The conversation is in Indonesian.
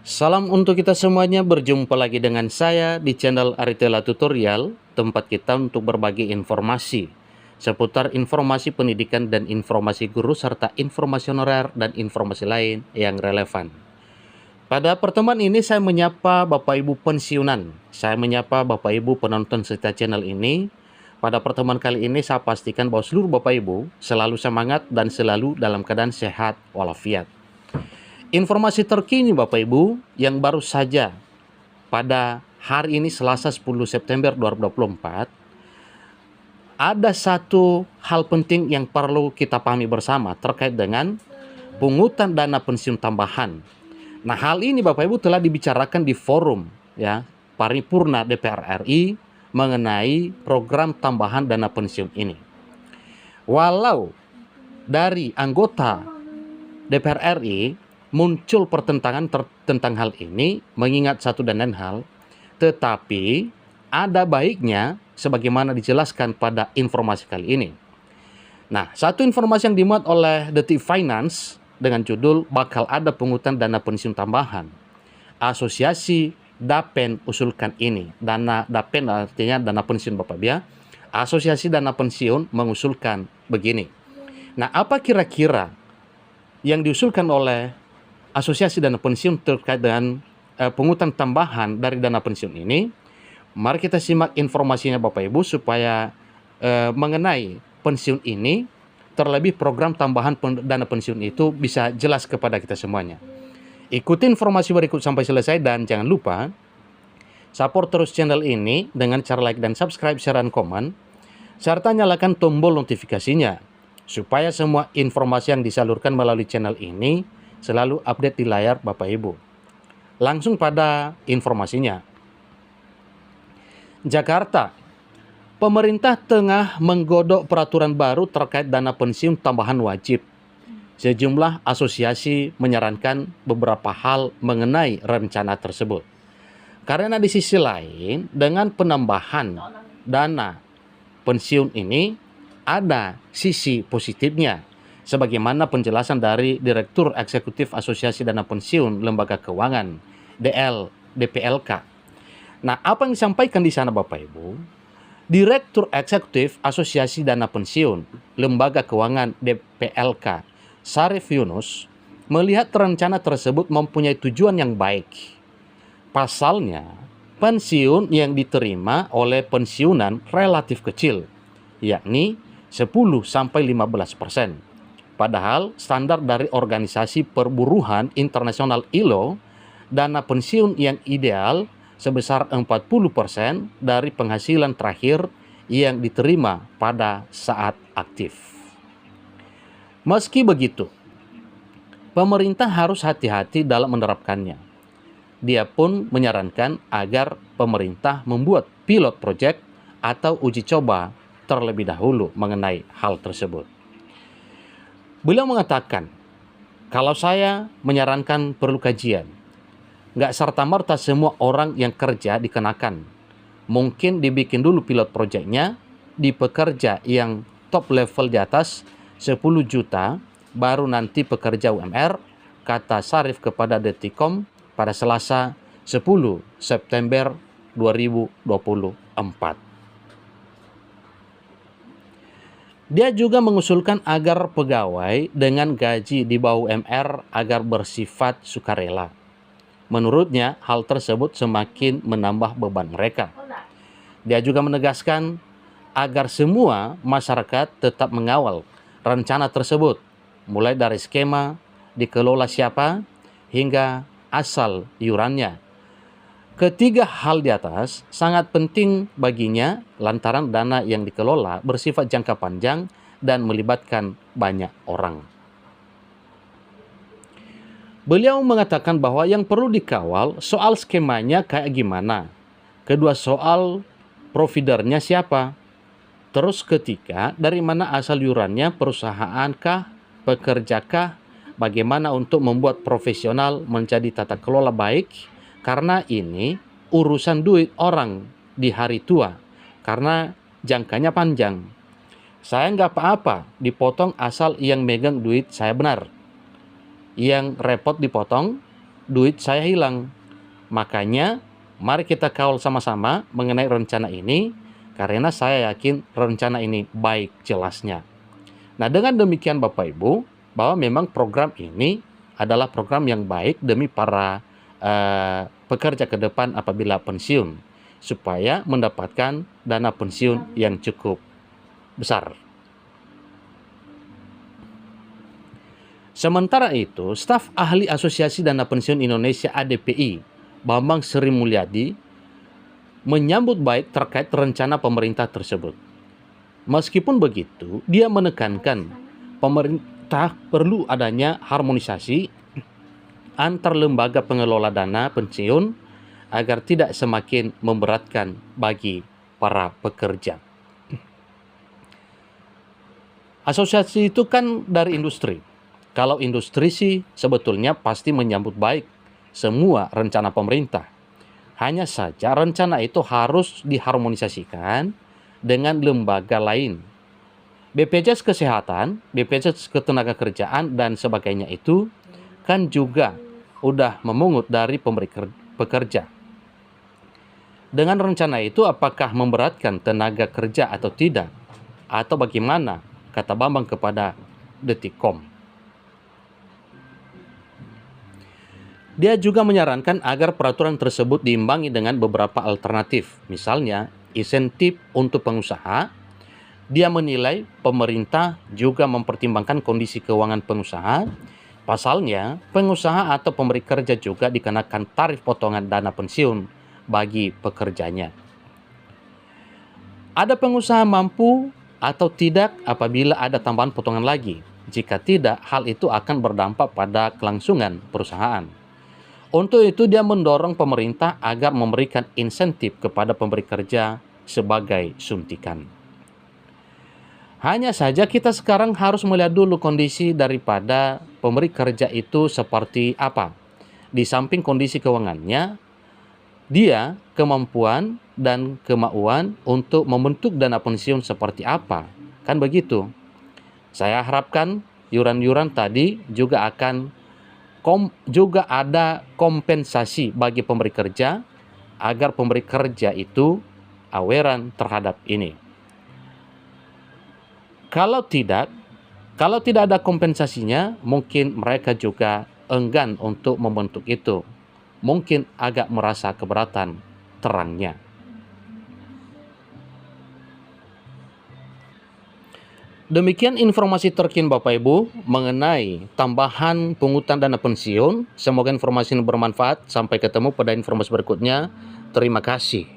Salam untuk kita semuanya, berjumpa lagi dengan saya di channel Aritela Tutorial, tempat kita untuk berbagi informasi seputar informasi pendidikan dan informasi guru serta informasi honorer dan informasi lain yang relevan. Pada pertemuan ini saya menyapa Bapak Ibu pensiunan, saya menyapa Bapak Ibu penonton setia channel ini. Pada pertemuan kali ini saya pastikan bahwa seluruh Bapak Ibu selalu semangat dan selalu dalam keadaan sehat walafiat. Informasi terkini Bapak Ibu yang baru saja pada hari ini Selasa 10 September 2024, ada satu hal penting yang perlu kita pahami bersama terkait dengan pungutan dana pensiun tambahan. Nah, hal ini Bapak Ibu telah dibicarakan di forum paripurna DPR RI mengenai program tambahan dana pensiun ini. Walau dari anggota DPR RI muncul pertentangan tentang hal ini, mengingat satu dan lain hal, tetapi ada baiknya sebagaimana dijelaskan pada informasi kali ini. Nah, satu informasi yang dimuat oleh Detik Finance dengan judul bakal ada pungutan dana pensiun tambahan. Asosiasi Dapen usulkan ini. Dana Dapen artinya dana pensiun Bapak ya. Asosiasi dana pensiun mengusulkan begini. Nah, apa kira-kira yang diusulkan oleh Asosiasi Dana Pensiun terkait dengan pungutan tambahan dari dana pensiun ini? Mari kita simak informasinya Bapak Ibu supaya mengenai pensiun ini, terlebih program tambahan dana pensiun itu bisa jelas kepada kita semuanya. Ikuti informasi berikut sampai selesai dan jangan lupa support terus channel ini dengan cara like dan subscribe, share, dan komen, serta nyalakan tombol notifikasinya supaya semua informasi yang disalurkan melalui channel ini selalu update di layar Bapak Ibu. Langsung pada informasinya. Jakarta, pemerintah tengah menggodok peraturan baru terkait dana pensiun tambahan wajib. Sejumlah asosiasi menyarankan beberapa hal mengenai rencana tersebut. Karena di sisi lain, dengan penambahan dana pensiun ini, ada sisi positifnya, sebagaimana penjelasan dari Direktur Eksekutif Asosiasi Dana Pensiun Lembaga Keuangan DPLK. Nah, apa yang disampaikan di sana Bapak Ibu? Direktur Eksekutif Asosiasi Dana Pensiun Lembaga Keuangan DPLK, Syarif Yunus, melihat rencana tersebut mempunyai tujuan yang baik. Pasalnya, pensiun yang diterima oleh pensiunan relatif kecil, yakni 10-15%. Padahal standar dari Organisasi Perburuhan Internasional ILO, dana pensiun yang ideal sebesar 40% dari penghasilan terakhir yang diterima pada saat aktif. Meski begitu, pemerintah harus hati-hati dalam menerapkannya. Dia pun menyarankan agar pemerintah membuat pilot project atau uji coba terlebih dahulu mengenai hal tersebut. Beliau mengatakan, kalau saya menyarankan perlu kajian, nggak serta-merta semua orang yang kerja dikenakan. Mungkin dibikin dulu pilot projectnya di pekerja yang top level di atas 10 juta, baru nanti pekerja UMR, kata Syarif kepada Detikom pada Selasa 10 September 2024. Dia juga mengusulkan agar pegawai dengan gaji di bawah UMR agar bersifat sukarela. Menurutnya, hal tersebut semakin menambah beban mereka. Dia juga menegaskan agar semua masyarakat tetap mengawal rencana tersebut, mulai dari skema, dikelola siapa, hingga asal iurannya. Ketiga hal di atas sangat penting baginya lantaran dana yang dikelola bersifat jangka panjang dan melibatkan banyak orang. Beliau mengatakan bahwa yang perlu dikawal soal skemanya kayak gimana. Kedua soal providernya siapa. Terus ketiga, dari mana asal iurannya, perusahaan-kah, pekerja-kah, bagaimana untuk membuat profesional menjadi tata kelola baik. Karena ini urusan duit orang di hari tua, karena jangkanya panjang. Saya nggak apa-apa dipotong asal yang megang duit saya benar. Yang repot dipotong duit saya hilang. Makanya mari kita kawal sama-sama mengenai rencana ini, karena saya yakin rencana ini baik jelasnya. Nah, dengan demikian Bapak Ibu, bahwa memang program ini adalah program yang baik demi para pekerja ke depan apabila pensiun, supaya mendapatkan dana pensiun yang cukup besar. Sementara itu, staf ahli Asosiasi Dana Pensiun Indonesia ADPI, Bambang Sri Mulyadi, menyambut baik terkait rencana pemerintah tersebut. Meskipun begitu, dia menekankan pemerintah perlu adanya harmonisasi antar lembaga pengelola dana pensiun agar tidak semakin memberatkan bagi para pekerja. Asosiasi itu kan dari industri. Kalau industri sih sebetulnya pasti menyambut baik semua rencana pemerintah. Hanya saja rencana itu harus diharmonisasikan dengan lembaga lain. BPJS Kesehatan, BPJS Ketenagakerjaan, dan sebagainya itu kan juga udah memungut dari pemberi pekerja. Dengan rencana itu apakah memberatkan tenaga kerja atau tidak? Atau bagaimana? Kata Bambang kepada Detikcom. Dia juga menyarankan agar peraturan tersebut diimbangi dengan beberapa alternatif. Misalnya, insentif untuk pengusaha. Dia menilai pemerintah juga mempertimbangkan kondisi keuangan pengusaha. Pasalnya, pengusaha atau pemberi kerja juga dikenakan tarif potongan dana pensiun bagi pekerjanya. Ada pengusaha mampu atau tidak apabila ada tambahan potongan lagi. Jika tidak, hal itu akan berdampak pada kelangsungan perusahaan. Untuk itu dia mendorong pemerintah agar memberikan insentif kepada pemberi kerja sebagai suntikan. Hanya saja kita sekarang harus melihat dulu kondisi daripada pemberi kerja itu seperti apa. Di samping kondisi keuangannya, dia kemampuan dan kemauan untuk membentuk dana pensiun seperti apa. Kan begitu. Saya harapkan yuran-yuran tadi juga ada kompensasi bagi pemberi kerja agar pemberi kerja itu awareness terhadap ini. Kalau tidak ada kompensasinya, mungkin mereka juga enggan untuk membentuk itu. Mungkin agak merasa keberatan terangnya. Demikian informasi terkini Bapak Ibu mengenai tambahan pungutan dana pensiun. Semoga informasi ini bermanfaat. Sampai ketemu pada informasi berikutnya. Terima kasih.